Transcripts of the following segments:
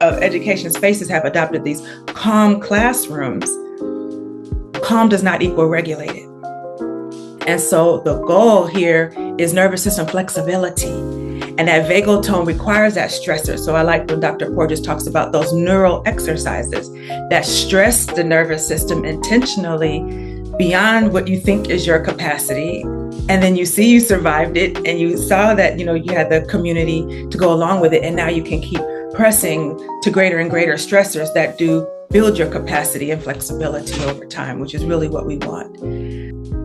Education spaces have adopted these calm classrooms. Calm does not equal regulated. And so the goal here is nervous system flexibility. And that vagal tone requires that stressor. So I like when Dr. Porges talks about those neural exercises that stress the nervous system intentionally beyond what you think is your capacity. And then you see you survived it and you saw that, you had the community to go along with it. And now you can keep pressing to greater and greater stressors that do build your capacity and flexibility over time, which is really what we want.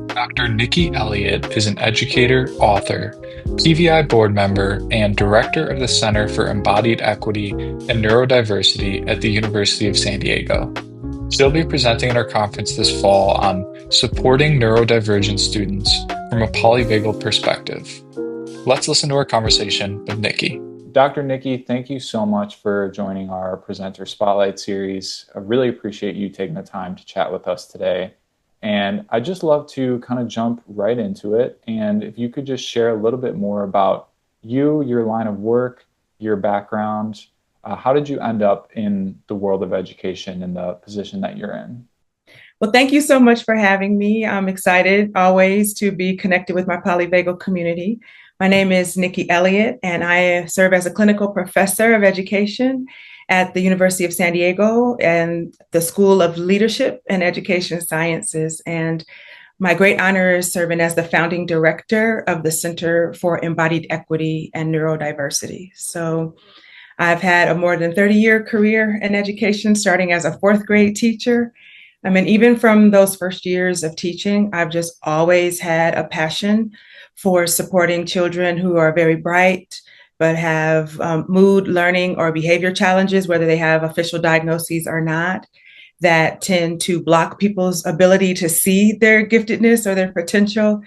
Dr. Niki Elliott is an educator, author, PVI board member, and director of the Center for Embodied Equity and Neurodiversity at the University of San Diego. She'll be presenting at our conference this fall on supporting neurodivergent students from a polyvagal perspective. Let's listen to our conversation with Niki. Dr. Niki, thank you so much for joining our Presenter Spotlight series. I really appreciate you taking the time to chat with us today. And I'd just love to kind of jump right into it. And if you could just share a little bit more about you, your line of work, your background, how did you end up in the world of education and the position that you're in? Well, thank you so much for having me. I'm excited always to be connected with my polyvagal community. My name is Niki Elliott, and I serve as a clinical professor of education at the University of San Diego and the School of Leadership and Education Sciences. And my great honor is serving as the founding director of the Center for Embodied Equity and Neurodiversity. So I've had a more than 30-year career in education, starting as a fourth grade teacher. I mean, even from those first years of teaching, I've just always had a passion for supporting children who are very bright, but have mood, learning, or behavior challenges, whether they have official diagnoses or not, that tend to block people's ability to see their giftedness or their potential.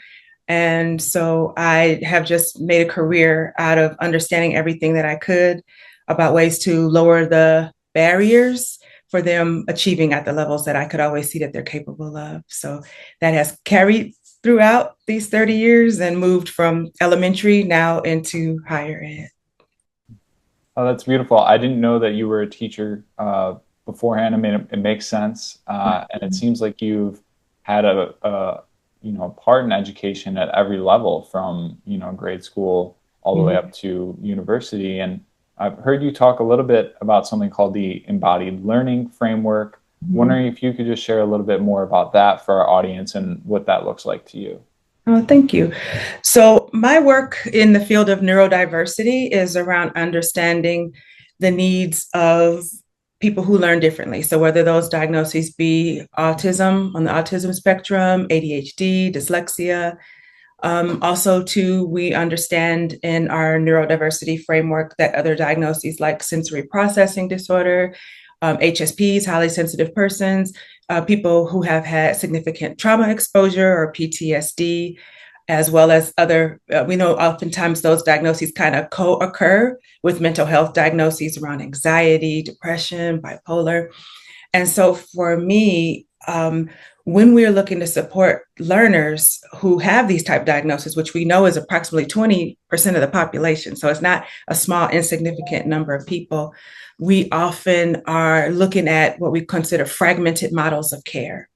And so I have just made a career out of understanding everything that I could about ways to lower the barriers for them achieving at the levels that I could always see that they're capable of. So that has carried throughout these 30 years and moved from elementary now into higher ed. Oh, that's beautiful. I didn't know that you were a teacher beforehand. I mean, it makes sense. And it seems like you've had a part in education at every level from, grade school all the way up to university. And I've heard you talk a little bit about something called the Embodied Learning Framework. Wondering if you could just share a little bit more about that for our audience and what that looks like to you. Oh, thank you. So my work in the field of neurodiversity is around understanding the needs of people who learn differently. So whether those diagnoses be autism on the autism spectrum, ADHD, dyslexia. Also, too, we understand in our neurodiversity framework that other diagnoses like sensory processing disorder, HSPs, highly sensitive persons, people who have had significant trauma exposure or PTSD, as well as other, we know oftentimes those diagnoses kind of co-occur with mental health diagnoses around anxiety, depression, bipolar. And so for me, when we're looking to support learners who have these type diagnoses, which we know is approximately 20% of the population, so it's not a small, insignificant number of people, we often are looking at what we consider fragmented models of care.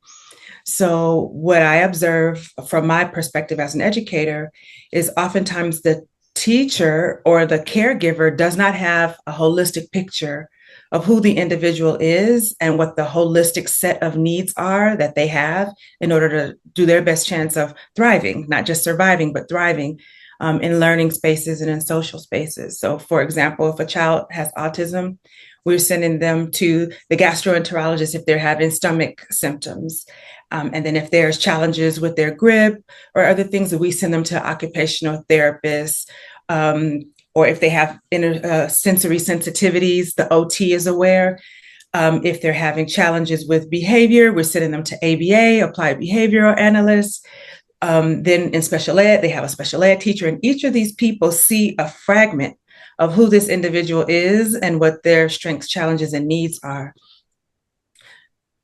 So what I observe from my perspective as an educator is oftentimes the teacher or the caregiver does not have a holistic picture of who the individual is and what the holistic set of needs are that they have in order to do their best chance of thriving, not just surviving, but thriving in learning spaces and in social spaces. So for example, if a child has autism, we're sending them to the gastroenterologist if they're having stomach symptoms. And then if there's challenges with their grip or other things, that we send them to occupational therapists. Or if they have sensory sensitivities, the OT is aware. If they're having challenges with behavior, we're sending them to ABA, applied behavioral analysts. Then in special ed, they have a special ed teacher, and each of these people see a fragment of who this individual is and what their strengths, challenges, and needs are.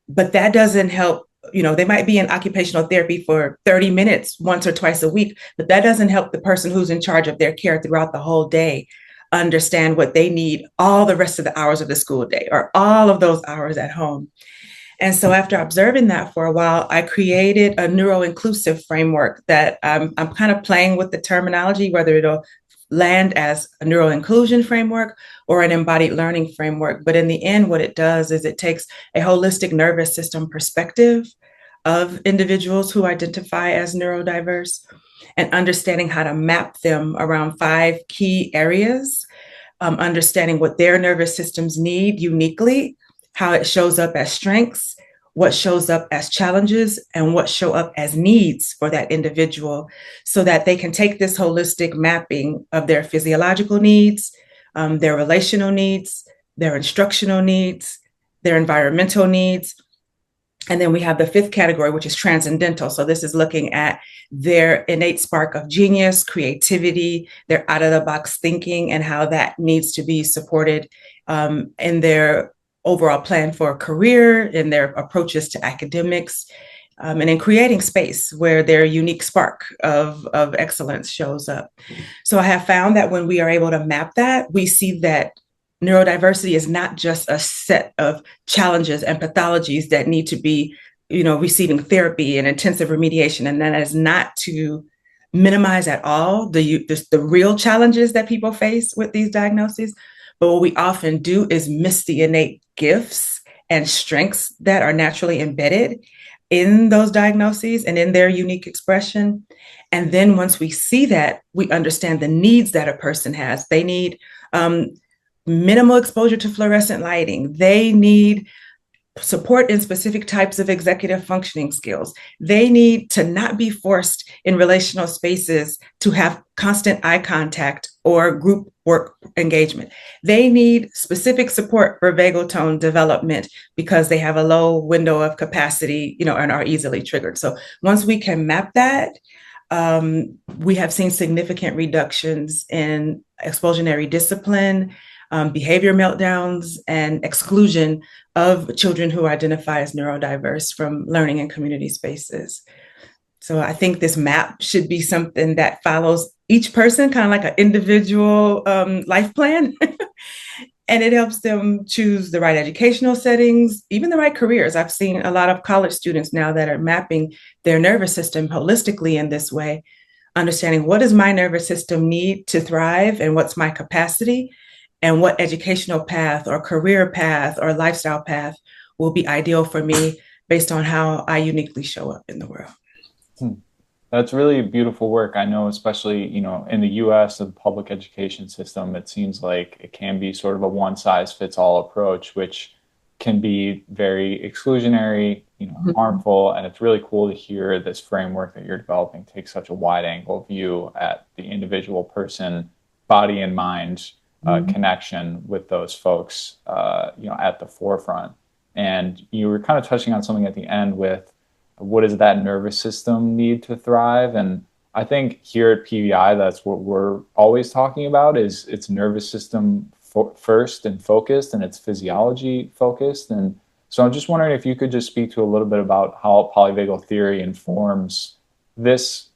But that doesn't help. They might be in occupational therapy for 30 minutes once or twice a week, but that doesn't help the person who's in charge of their care throughout the whole day understand what they need all the rest of the hours of the school day or all of those hours at home. And so after observing that for a while, I created a neuro-inclusive framework that I'm kind of playing with the terminology, whether it'll land as a neuro-inclusion framework or an embodied learning framework. But in the end, what it does is it takes a holistic nervous system perspective of individuals who identify as neurodiverse and understanding how to map them around 5 key areas, understanding what their nervous systems need uniquely, how it shows up as strengths, what shows up as challenges, and what show up as needs for that individual, so that they can take this holistic mapping of their physiological needs, their relational needs, their instructional needs, their environmental needs. And then we have the 5th category, which is transcendental. So this is looking at their innate spark of genius, creativity, their out-of-the-box thinking, and how that needs to be supported in their overall plan for a career, in their approaches to academics, and in creating space where their unique spark of excellence shows up. So I have found that when we are able to map that, we see that neurodiversity is not just a set of challenges and pathologies that need to be, receiving therapy and intensive remediation. And that is not to minimize at all the real challenges that people face with these diagnoses. But what we often do is miss the innate gifts and strengths that are naturally embedded in those diagnoses and in their unique expression. And then once we see that, we understand the needs that a person has. They need minimal exposure to fluorescent lighting. They need support in specific types of executive functioning skills. They need to not be forced in relational spaces to have constant eye contact or group work engagement. They need specific support for vagal tone development because they have a low window of capacity, and are easily triggered. So once we can map that, we have seen significant reductions in expulsionary discipline, behavior meltdowns, and exclusion of children who identify as neurodiverse from learning and community spaces. So I think this map should be something that follows each person, kind of like an individual life plan. And it helps them choose the right educational settings, even the right careers. I've seen a lot of college students now that are mapping their nervous system holistically in this way, understanding what does my nervous system need to thrive and what's my capacity, and what educational path or career path or lifestyle path will be ideal for me based on how I uniquely show up in the world. That's really beautiful work. I know, especially, in the US, the public education system, it seems like it can be sort of a one-size-fits-all approach, which can be very exclusionary, harmful. And it's really cool to hear this framework that you're developing take such a wide-angle view at the individual person, body and mind, connection with those folks, at the forefront. And you were kind of touching on something at the end with what does that nervous system need to thrive? And I think here at PVI, that's what we're always talking about is its nervous system first and focused, and its physiology focused. And so I'm just wondering if you could just speak to a little bit about how polyvagal theory informs this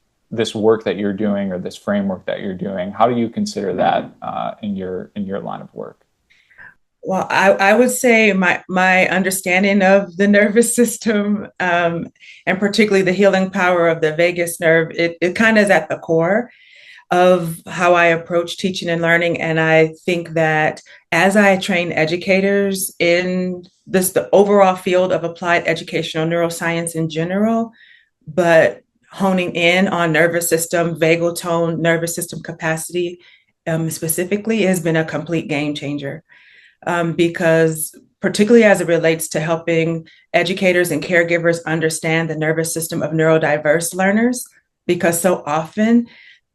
work that you're doing, or this framework that you're doing. How do you consider that in your line of work? Well, I would say my understanding of the nervous system, and particularly the healing power of the vagus nerve, it kind of is at the core of how I approach teaching and learning. And I think that as I train educators in the overall field of applied educational neuroscience in general, but honing in on nervous system, vagal tone, nervous system capacity specifically has been a complete game changer. Because particularly as it relates to helping educators and caregivers understand the nervous system of neurodiverse learners, because so often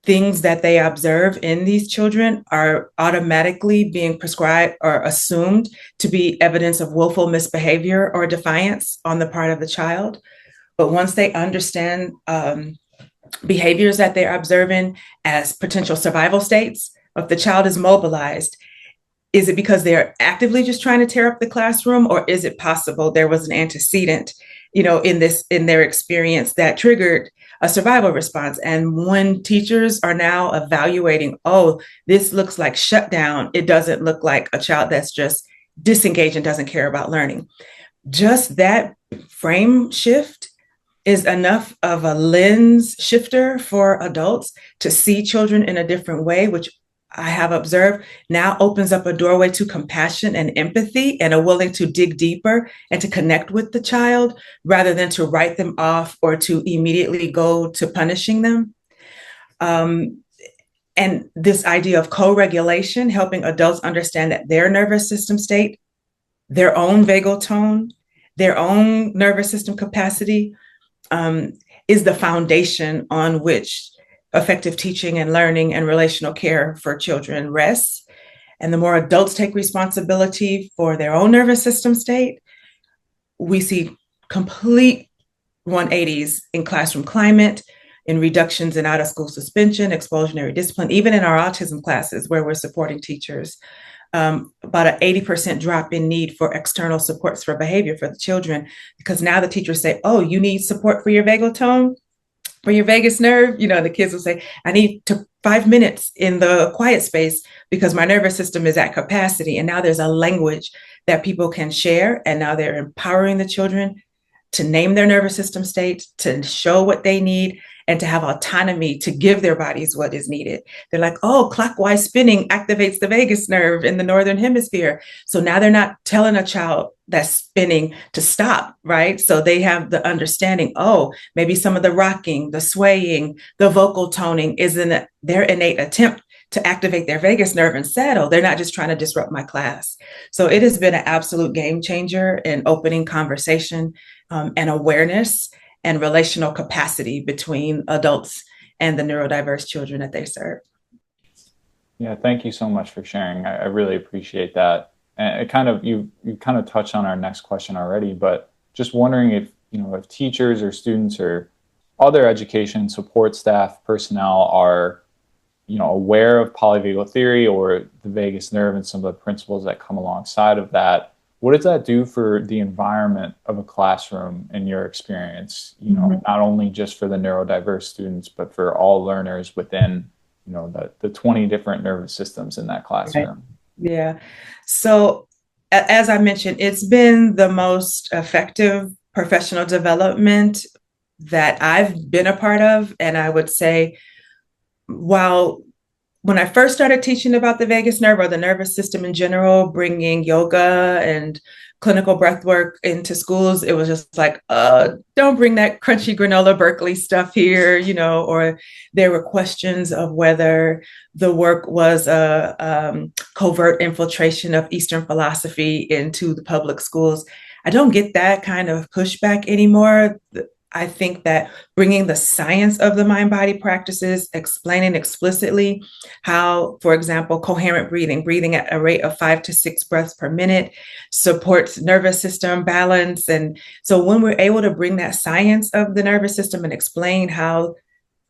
things that they observe in these children are automatically being prescribed or assumed to be evidence of willful misbehavior or defiance on the part of the child. But once they understand behaviors that they're observing as potential survival states, if the child is mobilized, is it because they're actively just trying to tear up the classroom, or is it possible there was an antecedent, in their experience that triggered a survival response. And when teachers are now evaluating, oh, this looks like shutdown, it doesn't look like a child that's just disengaged and doesn't care about learning. Just that frame shift is enough of a lens shifter for adults to see children in a different way, which I have observed now opens up a doorway to compassion and empathy and a willing to dig deeper and to connect with the child rather than to write them off or to immediately go to punishing them. And this idea of co-regulation, helping adults understand that their nervous system state, their own vagal tone, their own nervous system capacity is the foundation on which effective teaching and learning and relational care for children rests. And the more adults take responsibility for their own nervous system state, we see complete 180s in classroom climate, in reductions in out-of-school suspension, expulsionary discipline, even in our autism classes where we're supporting teachers. About an 80% drop in need for external supports for behavior for the children, because now the teachers say, oh, you need support for your vagal tone, for your vagus nerve. The kids will say, I need 5 minutes in the quiet space because my nervous system is at capacity. And now there's a language that people can share. And now they're empowering the children to name their nervous system state, to show what they need, and to have autonomy to give their bodies what is needed. They're like, oh, clockwise spinning activates the vagus nerve in the northern hemisphere. So now they're not telling a child that's spinning to stop, right? So they have the understanding, oh, maybe some of the rocking, the swaying, the vocal toning is in their innate attempt to activate their vagus nerve and settle. They're not just trying to disrupt my class. So it has been an absolute game changer in opening conversation and awareness and relational capacity between adults and the neurodiverse children that they serve. Yeah, thank you so much for sharing. I really appreciate that. And it kind of you kind of touched on our next question already, but just wondering if if teachers or students or other education support staff personnel are aware of polyvagal theory or the vagus nerve and some of the principles that come alongside of that. What does that do for the environment of a classroom in your experience? Not only just for the neurodiverse students, but for all learners within, the 20 different nervous systems in that classroom. Right. Yeah. So as I mentioned, it's been the most effective professional development that I've been a part of. And I would say, when I first started teaching about the vagus nerve or the nervous system in general, bringing yoga and clinical breathwork into schools, it was just like, don't bring that crunchy granola Berkeley stuff here, or there were questions of whether the work was a covert infiltration of Eastern philosophy into the public schools. I don't get that kind of pushback anymore. I think that bringing the science of the mind-body practices, explaining explicitly how, for example, coherent breathing at a rate of 5 to 6 breaths per minute supports nervous system balance. And so when we're able to bring that science of the nervous system and explain how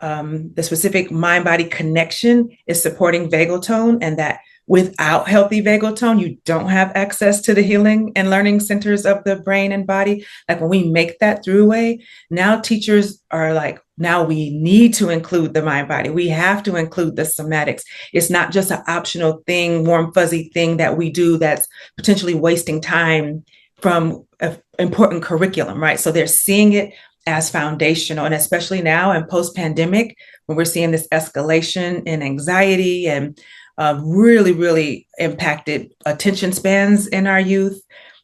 the specific mind-body connection is supporting vagal tone, and that without healthy vagal tone, you don't have access to the healing and learning centers of the brain and body. Like when we make that throughway, now teachers are like, now we need to include the mind body. We have to include the somatics. It's not just an optional thing, warm, fuzzy thing that we do that's potentially wasting time from an important curriculum, right? So they're seeing it as foundational. And especially now in post-pandemic, when we're seeing this escalation in anxiety and really, really impacted attention spans in our youth,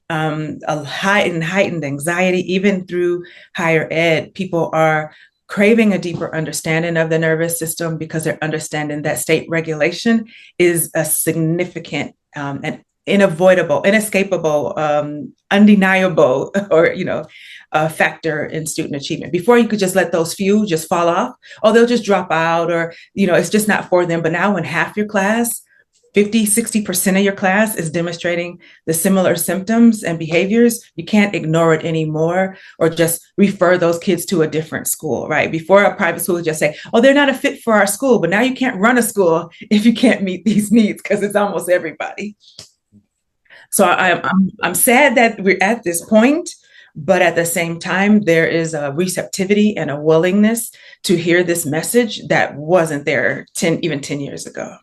a heightened anxiety, even through higher ed. People are craving a deeper understanding of the nervous system because they're understanding that state regulation is a significant and unavoidable, inescapable, undeniable, or factor in student achievement. Before, you could just let those few just fall off, or they'll just drop out, or it's just not for them. But now when half your class, 50-60% of your class is demonstrating the similar symptoms and behaviors, you can't ignore it anymore or just refer those kids to a different school, right? Before, a private school would just say, oh, they're not a fit for our school. But now you can't run a school if you can't meet these needs, because it's almost everybody. So I'm sad that we're at this point, But at the same time, there is a receptivity and a willingness to hear this message that wasn't there even 10 years ago.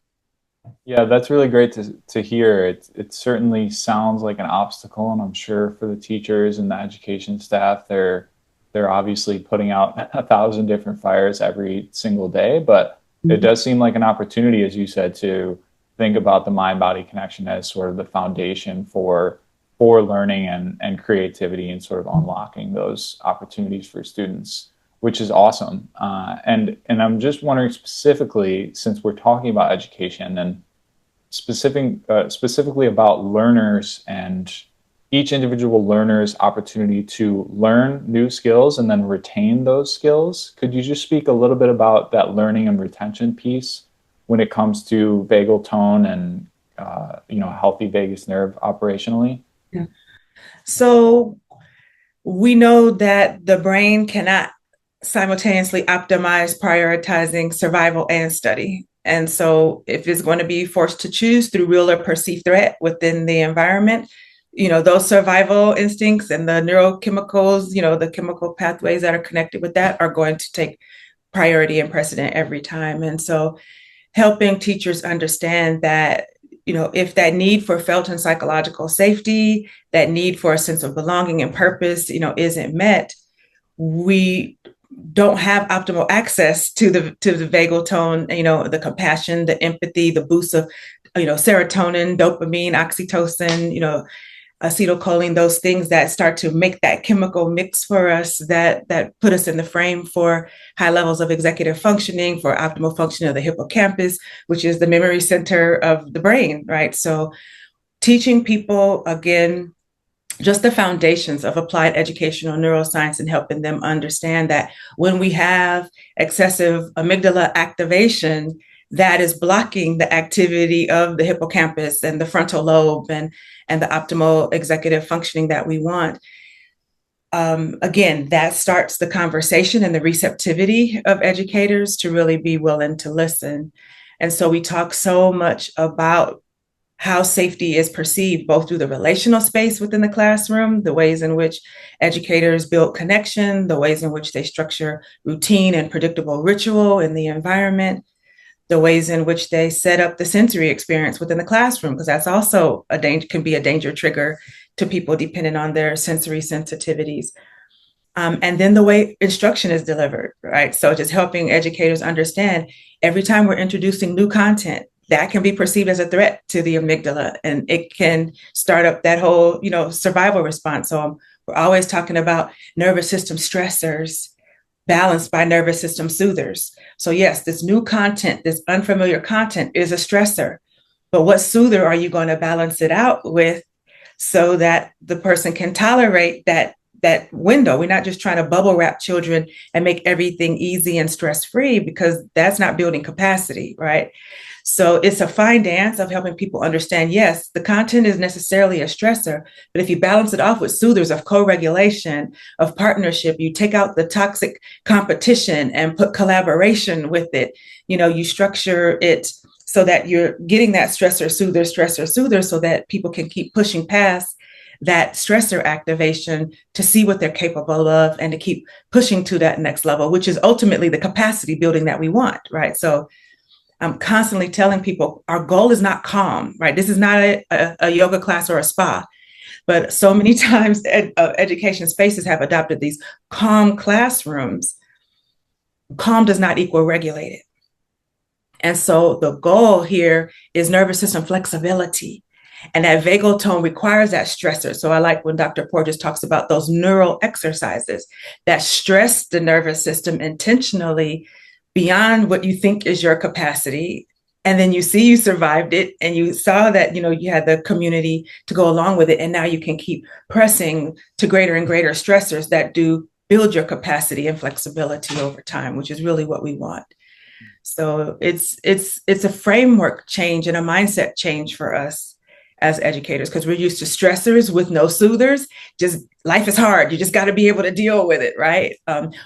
Yeah, that's really great to hear. It certainly sounds like an obstacle, and I'm sure for the teachers and the education staff, they're obviously putting out 1,000 different fires every single day. But it does seem like an opportunity, as you said, to think about the mind-body connection as sort of the foundation for learning and creativity and sort of unlocking those opportunities for students, which is awesome. And I'm just wondering specifically, since we're talking about education and specifically about learners and each individual learner's opportunity to learn new skills and then retain those skills, could you just speak a little bit about that learning and retention piece when it comes to vagal tone and healthy vagus nerve operationally? Yeah. So we know that the brain cannot simultaneously optimize prioritizing survival and study. And so if it's going to be forced to choose through real or perceived threat within the environment, those survival instincts and the neurochemicals, the chemical pathways that are connected with that are going to take priority and precedent every time. And so helping teachers understand that, if that need for felt and psychological safety, that need for a sense of belonging and purpose, isn't met, we don't have optimal access to the vagal tone, the compassion, the empathy, the boost of, serotonin, dopamine, oxytocin, acetylcholine, those things that start to make that chemical mix for us that put us in the frame for high levels of executive functioning, for optimal function of the hippocampus, which is the memory center of the brain, right? So teaching people, again, just the foundations of applied educational neuroscience and helping them understand that when we have excessive amygdala activation, that is blocking the activity of the hippocampus and the frontal lobe and the optimal executive functioning that we want. Again, that starts the conversation and the receptivity of educators to really be willing to listen. And so we talk so much about how safety is perceived, both through the relational space within the classroom, the ways in which educators build connection, the ways in which they structure routine and predictable ritual in the environment, the ways in which they set up the sensory experience within the classroom, because that's also can be a danger trigger to people depending on their sensory sensitivities. And then the way instruction is delivered, right? So just helping educators understand every time we're introducing new content, that can be perceived as a threat to the amygdala, and it can start up that whole, survival response. So we're always talking about nervous system stressors balanced by nervous system soothers. So yes, this new content, this unfamiliar content is a stressor, but what soother are you going to balance it out with so that the person can tolerate that window? We're not just trying to bubble wrap children and make everything easy and stress-free, because that's not building capacity, right? So it's a fine dance of helping people understand, yes, the content is necessarily a stressor, but if you balance it off with soothers of co-regulation, of partnership, you take out the toxic competition and put collaboration with it, you structure it so that you're getting that stressor, soother, so that people can keep pushing past that stressor activation to see what they're capable of and to keep pushing to that next level, which is ultimately the capacity building that we want, right? So I'm constantly telling people our goal is not calm, right? This is not a yoga class or a spa, but so many times education spaces have adopted these calm classrooms. Calm does not equal regulated. And so the goal here is nervous system flexibility. And that vagal tone requires that stressor. So I like when Dr. Porges talks about those neural exercises that stress the nervous system intentionally beyond what you think is your capacity. And then you see you survived it, and you saw that, you had the community to go along with it. And now you can keep pressing to greater and greater stressors that do build your capacity and flexibility over time, which is really what we want. So it's a framework change and a mindset change for us as educators, because we're used to stressors with no soothers. Just life is hard. You just got to be able to deal with it, right?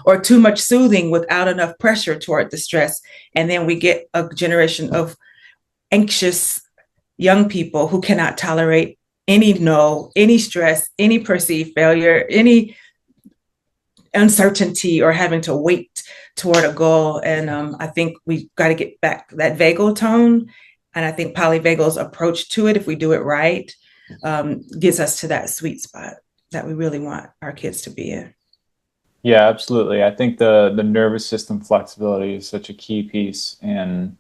Or too much soothing without enough pressure toward the stress. And then we get a generation of anxious young people who cannot tolerate any no, any stress, any perceived failure, any uncertainty or having to wait toward a goal. And I think we got to get back that vagal tone. And I think polyvagal's approach to it, if we do it right, gets us to that sweet spot that we really want our kids to be in. Yeah, absolutely. I think the nervous system flexibility is such a key piece in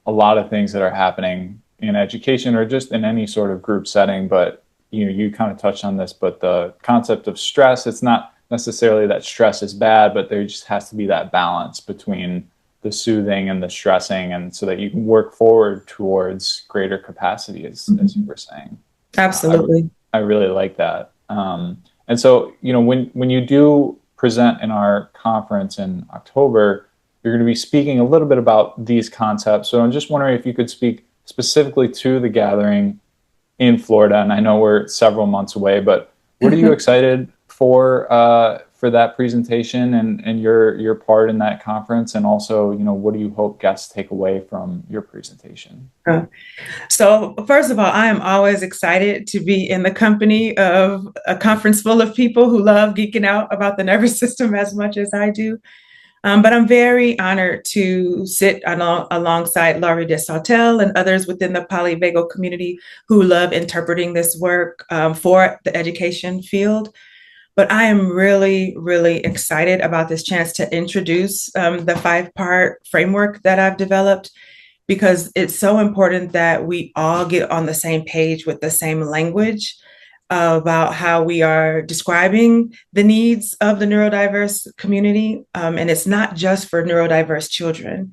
a lot of things that are happening in education or just in any sort of group setting. But you kind of touched on this, but the concept of stress, it's not necessarily that stress is bad, but there just has to be that balance between the soothing and the stressing, and so that you can work forward towards greater capacity, as you were saying. Absolutely. I really like that. And so, when you do present in our conference in October, you're going to be speaking a little bit about these concepts. So I'm just wondering if you could speak specifically to the gathering in Florida. And I know we're several months away, but what are you excited for that presentation and your part in that conference? And also, what do you hope guests take away from your presentation? So first of all, I am always excited to be in the company of a conference full of people who love geeking out about the nervous system as much as I do. But I'm very honored to sit alongside Laurie Desautel and others within the polyvagal community who love interpreting this work for the education field. But I am really, really excited about this chance to introduce the 5-part framework that I've developed, because it's so important that we all get on the same page with the same language about how we are describing the needs of the neurodiverse community. And it's not just for neurodiverse children.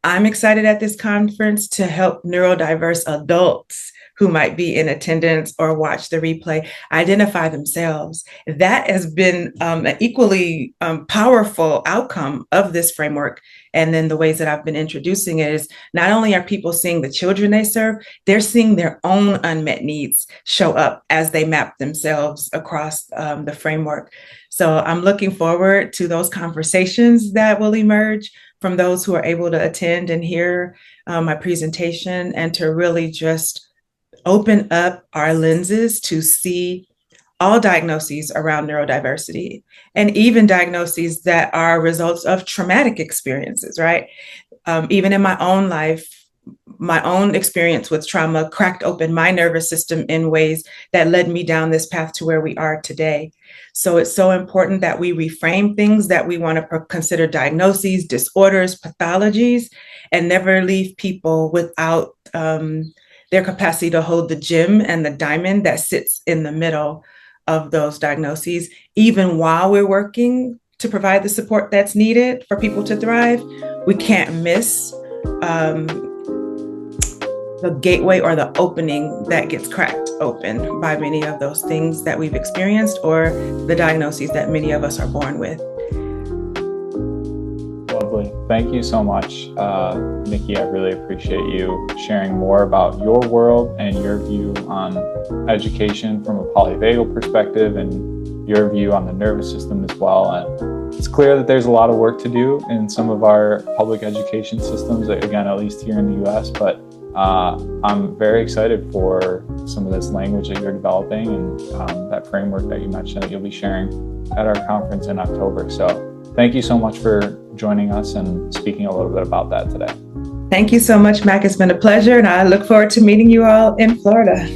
I'm excited at this conference to help neurodiverse adults who might be in attendance or watch the replay identify themselves. That has been an equally powerful outcome of this framework. And then the ways that I've been introducing it is not only are people seeing the children they serve, they're seeing their own unmet needs show up as they map themselves across the framework. So I'm looking forward to those conversations that will emerge from those who are able to attend and hear my presentation, and to really just open up our lenses to see all diagnoses around neurodiversity, and even diagnoses that are results of traumatic experiences, right? Even in my own life, my own experience with trauma cracked open my nervous system in ways that led me down this path to where we are today. So it's so important that we reframe things that we want to consider diagnoses, disorders, pathologies, and never leave people without their capacity to hold the gem and the diamond that sits in the middle of those diagnoses, even while we're working to provide the support that's needed for people to thrive. We can't miss the gateway or the opening that gets cracked open by many of those things that we've experienced, or the diagnoses that many of us are born with. Lovely. Thank you so much, Niki. I really appreciate you sharing more about your world and your view on education from a polyvagal perspective, and your view on the nervous system as well. And it's clear that there's a lot of work to do in some of our public education systems, again, at least here in the US, but I'm very excited for some of this language that you're developing, and that framework that you mentioned that you'll be sharing at our conference in October. So thank you so much for joining us and speaking a little bit about that today. Thank you so much, Mac. It's been a pleasure, and I look forward to meeting you all in Florida.